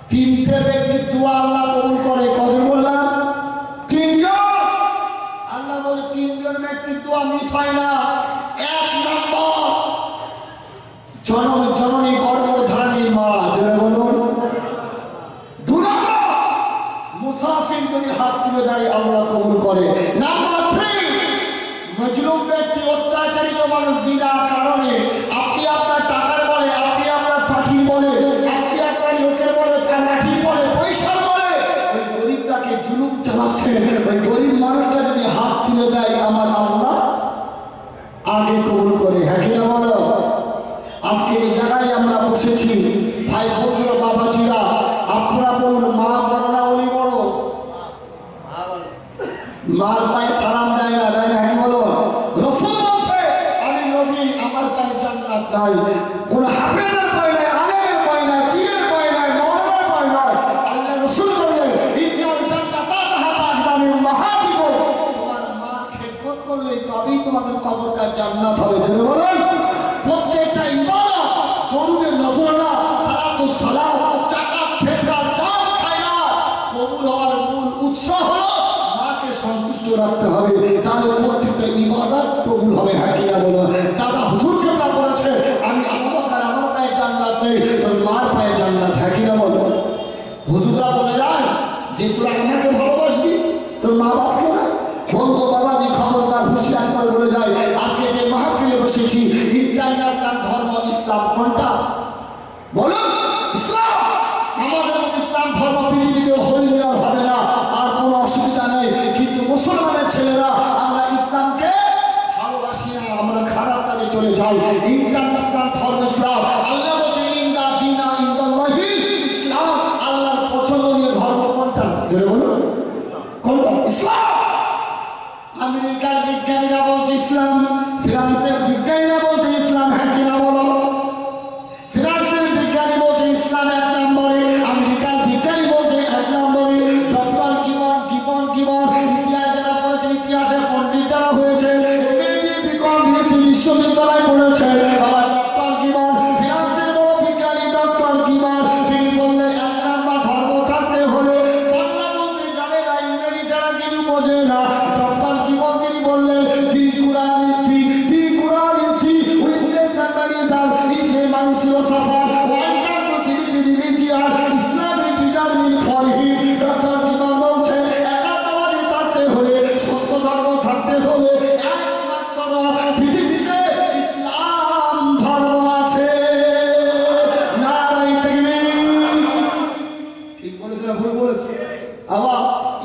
তিনটে ব্যক্তির দোয়া আল্লাহ কবুল করে। কজন বললাম? তিনজন। আল্লাহ বলে তিনজন ব্যক্তির দোয়া মিস হয় না। এক নম্বর, জনম জননী গর্ভধারণী মা, জয় বলুন। দু নম্বর, মুসাফির যদি হাত তুলে দেয় আল্লাহ কবুল করে। নাম্বার 3, মজলুম ব্যক্তি, অত্যাচারিত মানুষ বিনা কারণে, আপনি আপনার টাকার বলে, আপনি আপনার পাখির বলে, আপনি আপনার লোকের বলে, লাঠির বলে, পয়সার বলে ওই গরিবটাকে জুলুম চালাচ্ছেন, ওই গরিব মানুষটা যদি হাত তুলে দেয় আমার আল্লাহ আগে কবুল করে। হ্যাঁ কিনা বলো? আজকে এই জায়গায় আমরা বসেছি, ভাই বন্ধুরা, বাবাজিরা, আপনারা বলুন মা বড় না উনি বড়? মার পায়ে সালাম দেয় না, দেয় না? হ্যাঁ বলো। রাসূল বলছে আমি নবী, আমার পায়ে জান্নাত নাই। কোন হাফেজের পায়ে নাই, আলেমের পায়ে নাই, পীরের পায়ে নাই, মাওলানার পায়ে নাই। আল্লাহ রাসূল বললেন ইন্নাল জান্নাতা তাহতা আকদামিল মাহাতিকুম, তোমার মা খেদমত করলে তবেই তোমাদের কবরটা জান্নাত হবে। জোরে বলুন। প্রত্যেকটা ইবাদত, দরুদের নজরানা, সালাতুস সালাম, যাকাত, ফিতরা, দান, খায়রাত কবুল হওয়ার মূল উৎস হলো মাকে সন্তুষ্ট রাখতে হবে, তাহলে প্রত্যেকটা ইবাদত কবুল হবে। হ্যাঁ কিনা বলো? দাদা হুজুর কেবলা বলেছে আমি আবু বকর আমার পায়ে জান্নাত নেই, তোর মার পায়ে জান্নাত। হ্যাঁ কিনা বলো? হুজুররা বলে যান যে তোরা আমাকে ভালোবাসবি, তোর মা বাপকে না। বন্ধু বাবাজি খবরদার হুঁশিয়ার করে বলে যায়, আজকে যে মাহফিলে বসেছি ইন্টারন্যাশনাল ধর্ম ইসলাম কোনটা? বলুন। ইসলাম। আমাদের ইসলাম ধর্ম পৃথিবীতে হইলে আর হবে না, আর কোনো অসুবিধা নেই। কিন্তু মুসলমানের ছেলেরা আমরা ইসলামকে ভালোবাসি না, আমরা খারাপ কাজে চলে যাই। ইন্টারন্যাশনাল ধর্ম ইসলাম। আল্লাহ বলছে ইন্না দীনা ইনদাল্লাহি ইসলাম, আল্লাহর পছন্দনীয় ধর্ম কোনটা? জোরে বলুন। কোনটা? ইসলাম। আমেরিকার বিজ্ঞানীরা বলছে ইসলাম, ফ্রান্সের বিজ্ঞানীরা বলছে ইসলাম। হ্যাঁ কিনা বলো? ফ্রান্সের বিজ্ঞানী বলছে ইসলাম 1 নম্বরে, আমেরিকার বিজ্ঞানী বলছে 1 নম্বরে। ডক্টর গিবন ইতিহাস যারা পড়েছে, ইতিহাসের পণ্ডিত যারা হয়েছে, বিশ্ববিদ্যালয় পড়েছে, আবার ডক্টর গিবন ফ্রান্সের বড় বিজ্ঞানী ডক্টর গিবন, তিনি বললেন 1 নম্বর ধর্ম থাকতে হলে বাংলা বলতে জানে না, ইংরেজি ছাড়া কিছু বোঝে না। ডক্টর গিবন তিনি বললেন the Quran is witness somebody's is a man philosopher one come to series religion Islamic determine for him. Doctor Gibbon বলছে একাত্মবাদী থাকতে হলে, সত্য ধর্ম থাকতে হলে একমাত্র পৃথিবীতে ইসলাম ধর্ম আছে। নারায়ে তাকবীর। ঠিক বলেছে না ভুল বলেছে? আবার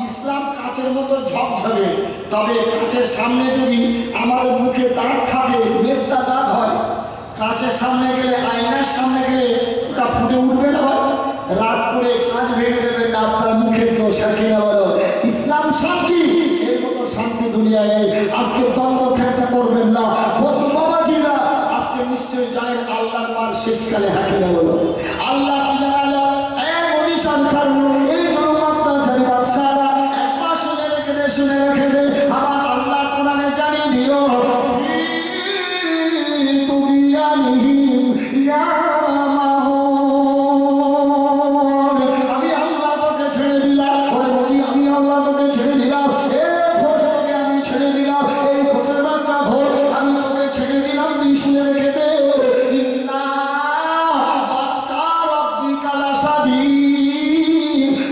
ইসলাম কাচের মতো ঝকঝকে, তবে কাচের সামনে যদি আমাদের মুখে দাগ থাকে, মেস্তা দাগ হয়, কাচের সামনে গেলে, আয়নার সামনে গেলে ওটা ফুটে উঠবে না। রাগ করে কাজ ভেঙে দেবেন না, আপনার মুখের দোষ। কিনা বলো? ইসলাম শান্তি, এর মতো শান্তি দুনিয়ায় নেই। আজকে দ্বন্দ্ব ঠাট্টা করবেন না বন্ধু বাবাজিরা। আজকে নিশ্চয়ই জানেন আল্লাহর মার শেষকালে। হ্যাঁ কিনা বলো? আল্লাহ কি জানালো? এক অভিশাপ কারণ এই জন্য অত্যাচারী বাদশাহরা একবার শুনে রেখে দে। আবার আল্লাহ কোরআনে জানিয়ে দিও আমি আল্লাহ তোকে ছেড়ে দিলাম। ওরে বলি আমি আল্লাহ তোকে ছেড়ে দিলাম। আমি ছেড়ে দিলাম। এই ঘোষের বাচ্চা ঘোষ আমি তোকে ছেড়ে দিলাম। তুই শুনে রেখে দে।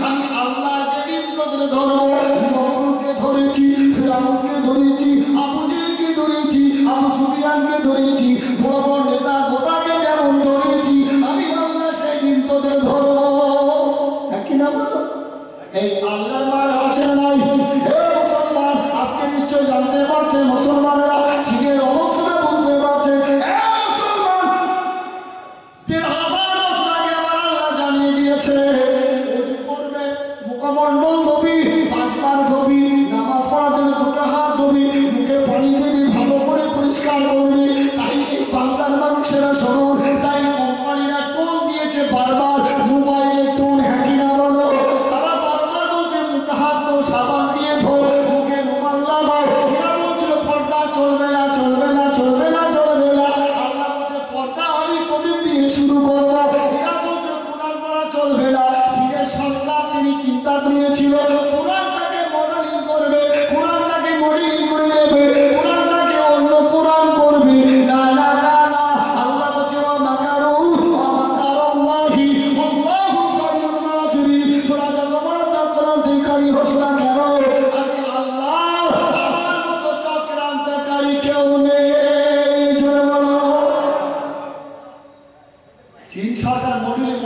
আমি আল্লাহ যেদিন তোদের ধরবো, নমরুদকে ধরেছি, ফিরআউনকে ধরেছি, আবু জেহেলকে ধরেছি, আবু সুফিয়ানকে ধরেছি, বড় বড় নেতা গোদাকে যেমন ধরেছি, আমি আল্লাহ সেদিন তোদের ধরবো। কি না বলো? এই আল্লাহর মার আছে না নাই? মুসলমান আজকে নিশ্চয় জানতে পারছে, মুসলমানেরা চীনের অবস্থাটা বুঝতে পারছে। মুসলমান 1000 বছর আগে আমার আল্লাহ জানিয়ে দিয়েছে ওযু করবে, মুখমণ্ডল ধোবি, 5 বার ধোবি, নামাজ পড়ার জন্য 2টা হাত ধোবি, মুখে পানি দিবি, ভালো করে পরিষ্কার করবি। তাই এই বাংলার মানুষেরা শোনো, তাই কোম্পানিরা টোল দিয়েছে বারবার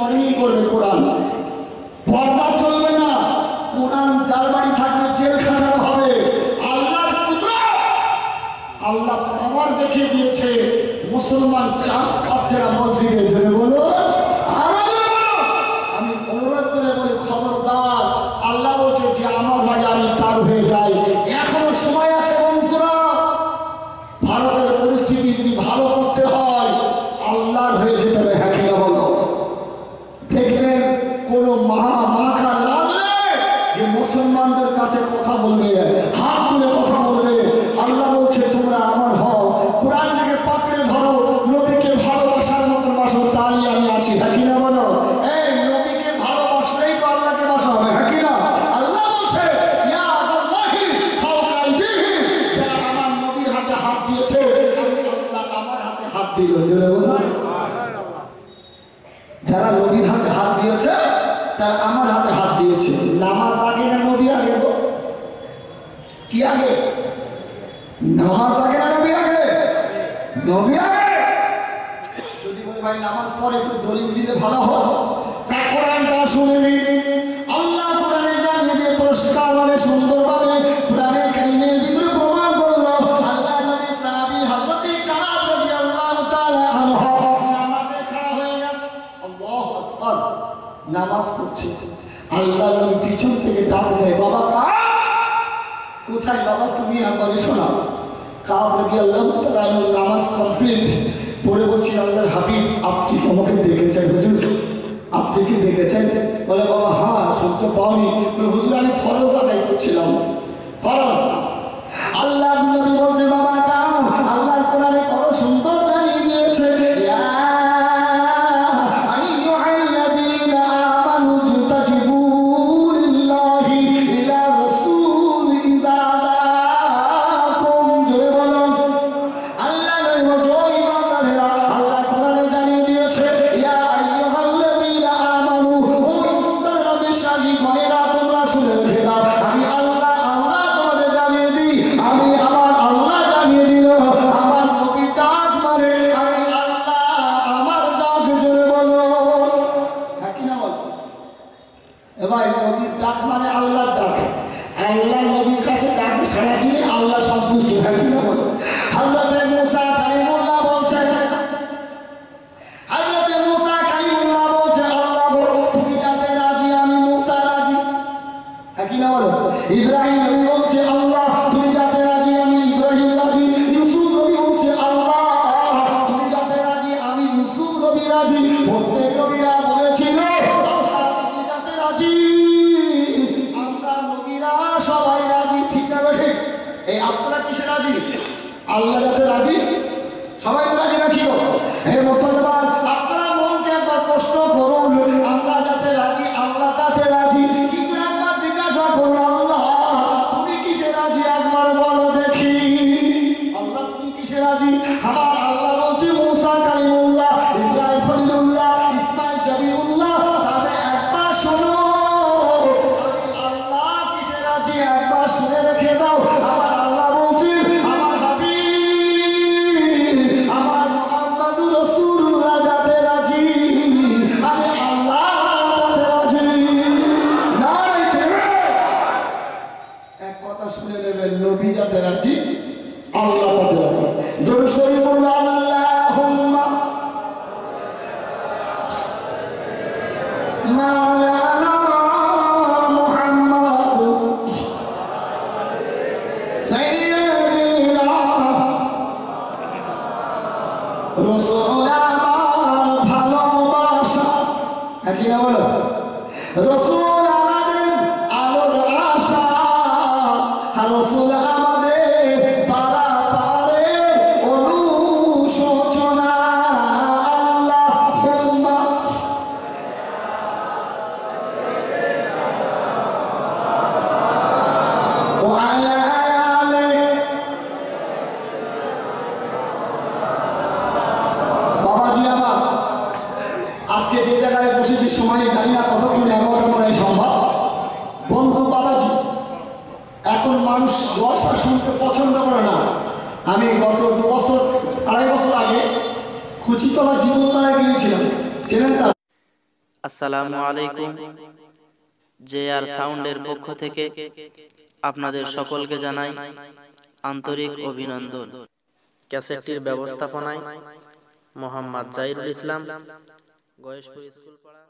রেকর্ডিং করবে কোরআন, পর্দা চলবে না, কোরআন যার বাড়ি থাকবে জেল খাটানো হবে। আল্লাহর কুদরত, আল্লাহ পাওয়ার দেখিয়ে দিয়েছে। মুসলমান চান্স পাচ্ছে না মসজিদে, জোরে বলো আমি অনুরোধ করে বলি খবরদার, আল্লাহ বলছে যে আমার হয় আমি তার হয়ে যাই। এখনো সময় আছে বন্ধুরা, ভারতের পরিস্থিতি যদি ভালো করতে হয় আল্লাহর হয়ে যেতে হবে। হ্যাঁ কিনা বলো? দেখবেন কোনো মাখা লাগলে যে মুসলমানদের কাছে কথা বলবে, হাত তুলে কথা বলবে। আল্লাহ বলছে তোমরা আমার হও, কোরআনটাকে পাকড়ে ধরো, নবীকে ভালোবাসার মতো বাসো, তাই আমি আছি। হ্যাঁ কিনা বলো? এই নবীকে ভালোবাসলেই তো আল্লাহকে বাসা হবে। হ্যাঁ কিনা? আল্লাহ বলছে ইয়া আল্লাহি ফাওকা আইদিহি, যারা আমার নবীর হাতে হাত দিয়েছে আমি আল্লাহ আমার হাতে হাত দিল। জোরে বলো যারা নবীর হাতে হাত দিয়েছে তারা আমার হাতে হাত দিয়েছে। নামাজ আগে না নবী আগে? কি আগে? নামাজ আগে না নবী আগে? নবী আগে। যদি বলি ভাই নামাজ পড়ে একটু দলিল দিতে ভালো হয়। কোরআনটা শুনে আল্লাহ কোরআনে জানিয়ে দিয়ে পরিষ্কার ভাবে সুন্দর ভাবে কোরআনে কারিমের ভিতরে প্রমাণ করলো। আল্লাহ নবী সাহাবী হযরত কাব রাদিয়াল্লাহু তাআলা আনহু নামাজে খাড়া হয়ে গেছে, আল্লাহু আকবার, নামাজ পড়ছে। আল্লাহ নবী পিছন থেকে ডাক দেয়, বাবা কাব, কোথায় বাবা তুমি? আমাকে শোনাও। কাব রাদিয়াল্লাহু তাআলা নামাজ কমপ্লিট পড়ে বলছি আল্লাহর হাবিব আপনি আমাকে ডেকেছেন হুজুর, আপনি কি ডেকেছেন? বলে বাবা হ্যাঁ, শুনতে পাওনি? বলে হুজুর আমি ফরজ আদায় করছিলাম। ফরজ? আল্লাহ নবী বলতে বাবা কাব, আল্লাহর কোরআনে কত সুন্দর জানিয়ে দিয়েছে ইয়া আইয়ুহাল্লাযীনা আমানু ইস্তাজিবু লিল্লাহি ইলা রাসূল ইযা দাআকুম। জোরে বলুন আল্লাহ নবী বলছে ও ঈমানদারেরা, আল্লাহ কোরআনে জানিয়ে দিয়েছে ইয়া আইয়ুহাল্লাযীনা আমানু, ও ঈমানদারেরা বিশ্বাসী ভাইরা তোমরা শুনে রেখে দাও, আমি আল্লাহ তোমাদের জানিয়ে দিই, আমি আমার আল্লাহ জানিয়ে দিল আমার নবী ডাক মারে, আমি আল্লাহ আমার ডাক। জোরে বলো হ্যাঁ কিনা বল? এবার নবীর ডাক মানে আল্লাহর ডাক। আল্লাহ নবীর কাছে ডাকে সাড়া দিলে আল্লাহ সন্তুষ্ট। হ্যাঁ কিনা বল? হযরত মুসা কালিমুল্লাহ বলছেন, হযরত মুসা কালিমুল্লাহ বলছে আল্লাহ তুমি যাতে রাজি আমি মুসা রাজি। হ্যাঁ কিনা বল? ইব্রাহিম নবী বলছে আল্লাহ তুমি যাতে রাজি আমি ইব্রাহিম রাজি। ইউসুফ নবী বলছে আল্লাহ তুমি যাতে রাজি আমি ইউসুফ নবী রাজি। প্রত্যেক নবীরা বলেছিল আল্লাহ তুমি যাতে রাজি আমরা নবীরা সবাই রাজি। ঠিক না ঠিক? এই আপনারা কিসে রাজি? আল্লাহ যাতে রাজি, সবাই তো রাজি নাকি গো? হে মুসলমান, আপনারা মনকে একবার প্রশ্ন করুন, আমরা যাতে রাজি আল্লাহ তাতে রাজি, কিন্তু একবার জিজ্ঞাসা করুন আল্লাহ তুমি কিসে রাজি? একবার বলো দেখি আল্লাহ তুমি কিসে রাজি? আমার আল্লাহ বলছে মুসা কালিমুল্লাহ, ইব্রাহিম খলিলুল্লাহ, ইসমাঈল জবিউল্লাহ, তবে একবার শোনো আমি আল্লাহ কিসে রাজি একবার শুনে রেখে দাও। আমার আল্লাহ বলছে আমার হাবিব আমার মুহাম্মদুর রাসূলুল্লাহ যাতে রাজি আমি আল্লাহ যাতে রাজি। নাই এক কথা শুনে নেবেন, নবী যাতে রাজি আল্লাহ যাতে রাজি। দরুদ শরীফ পড়ুন আল্লাহুম্মা মাওলানা মুহাম্মদ সাইয়্যিদিনা রাসূল আমার ভালোবাসা। হ্যাঁ কি না বলো? রাসূল আমাদের আলোর আশা, রাসূল আমাদের পারাপারের অনুশোচনা। আল্লাহুম্মা ওয়া আলা আলিহি। বাবাজি আমার আজকে যে জায়গায় বসেছি সময় জানি না কতক্ষণ 11টা মনে সম্ভব। বন্ধু বাবাজি, এখন মানুষ ওয়াজ শুনতে পছন্দ করে না। আমি গত 2 বছর 2.5 বছর আগে খুচিতলা জীবনতলায় গিয়েছিলাম, চেনেন তা? আসসালামু আলাইকুম। JR সাউন্ডের পক্ষ থেকে আপনাদের সকলকে জানাই আন্তরিক অভিনন্দন। ক্যাসেটটির ব্যবস্থাপনায় মোহাম্মদ জাহিরুল ইসলাম, গয়েশপুর স্কুল পাড়া।